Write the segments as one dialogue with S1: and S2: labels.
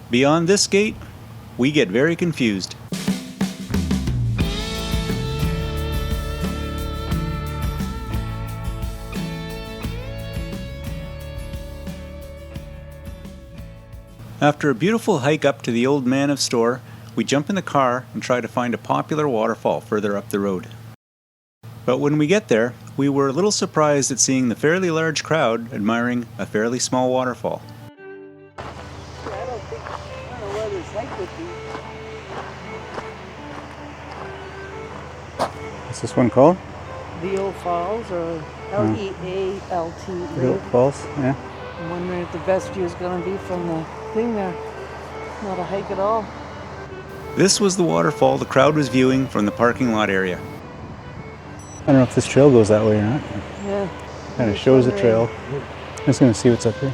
S1: Beyond this gate, we get very confused. After a beautiful hike up to the Old Man of Storr, we jump in the car and try to find a popular waterfall further up the road. But when we get there, we were a little surprised at seeing the fairly large crowd admiring a fairly small waterfall.
S2: I don't know where this hike would be.
S3: What's this one called?
S2: Lealt Falls or L-E-A-L-T.
S3: Lealt Falls, yeah.
S2: I'm wondering if the best view is going to be from the thing there. Not a hike at all.
S1: This was the waterfall the crowd was viewing from the parking lot area.
S3: I don't know if this trail goes that way or not.
S2: Yeah.
S3: Kind of shows the trail. I'm just going to see what's up here.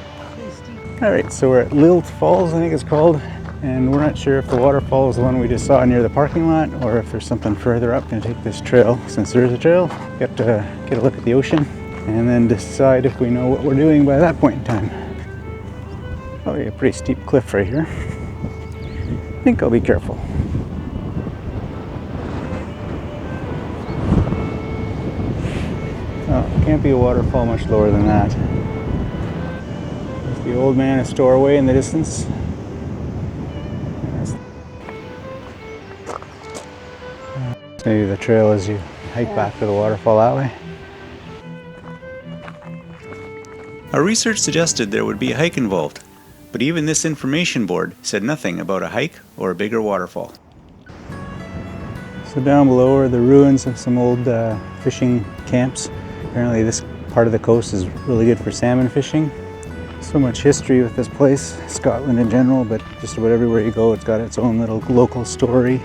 S3: Alright, so we're at Lealt Falls, I think it's called. And we're not sure if the waterfall is the one we just saw near the parking lot or if there's something further up. Going to take this trail. Since there is a trail, get a look at the ocean and then decide if we know what we're doing by that point in time. Probably a pretty steep cliff right here. I think I'll be careful. Oh, can't be a waterfall much lower than that. There's the Old Man of Storr away in the distance. Maybe the trail as you hike back to the waterfall that way.
S1: Our research suggested there would be a hike involved, but even this information board said nothing about a hike or a bigger waterfall.
S3: So down below are the ruins of some old fishing camps. Apparently this part of the coast is really good for salmon fishing. So much history with this place, Scotland in general, but just about everywhere you go it's got its own little local story.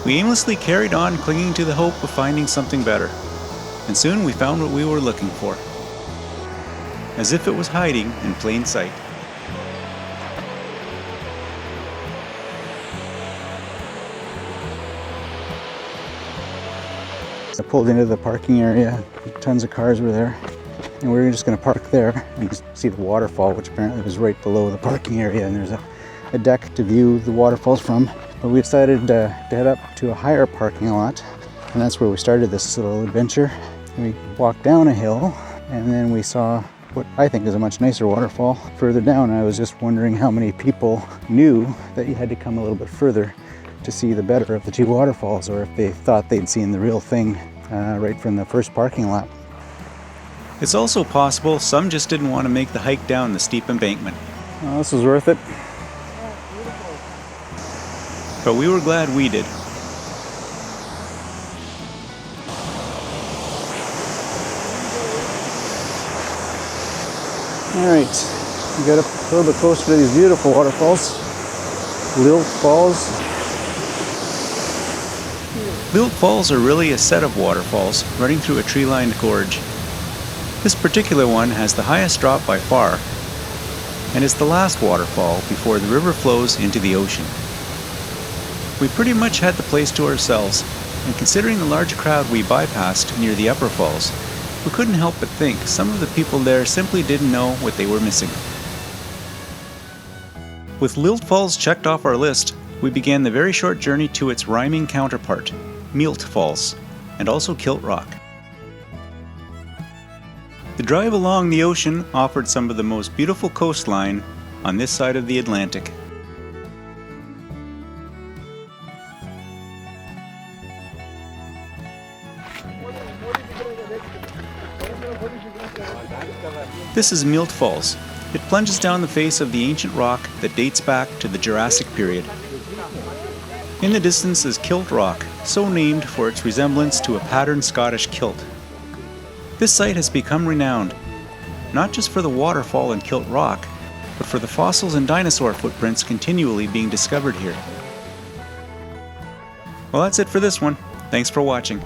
S1: We aimlessly carried on, clinging to the hope of finding something better. And soon we found what we were looking for. As if it was hiding in plain sight.
S3: I pulled into the parking area, tons of cars were there, and we were just going to park there and see the waterfall, which apparently was right below the parking area, and there's a deck to view the waterfalls from. But we decided to head up to a higher parking lot, and that's where we started this little adventure. We walked down a hill, and then we saw what I think is a much nicer waterfall further down. I was just wondering how many people knew that you had to come a little bit further to see the better of the two waterfalls, or if they thought they'd seen the real thing right from the first parking lot.
S1: It's also possible some just didn't want to make the hike down the steep embankment.
S3: Well, this was worth it.
S1: But we were glad we did.
S3: Alright, we got up a little bit closer to these beautiful waterfalls. Lealt Falls.
S1: Lealt Falls are really a set of waterfalls running through a tree-lined gorge. This particular one has the highest drop by far, and is the last waterfall before the river flows into the ocean. We pretty much had the place to ourselves, and considering the large crowd we bypassed near the upper falls, we couldn't help but think some of the people there simply didn't know what they were missing. With Lealt Falls checked off our list, we began the very short journey to its rhyming counterpart, Mealt Falls, and also Kilt Rock. The drive along the ocean offered some of the most beautiful coastline on this side of the Atlantic. This is Mealt Falls. It plunges down the face of the ancient rock that dates back to the Jurassic period. In the distance is Kilt Rock, so named for its resemblance to a patterned Scottish kilt. This site has become renowned, not just for the waterfall and Kilt Rock, but for the fossils and dinosaur footprints continually being discovered here. Well, that's it for this one. Thanks for watching.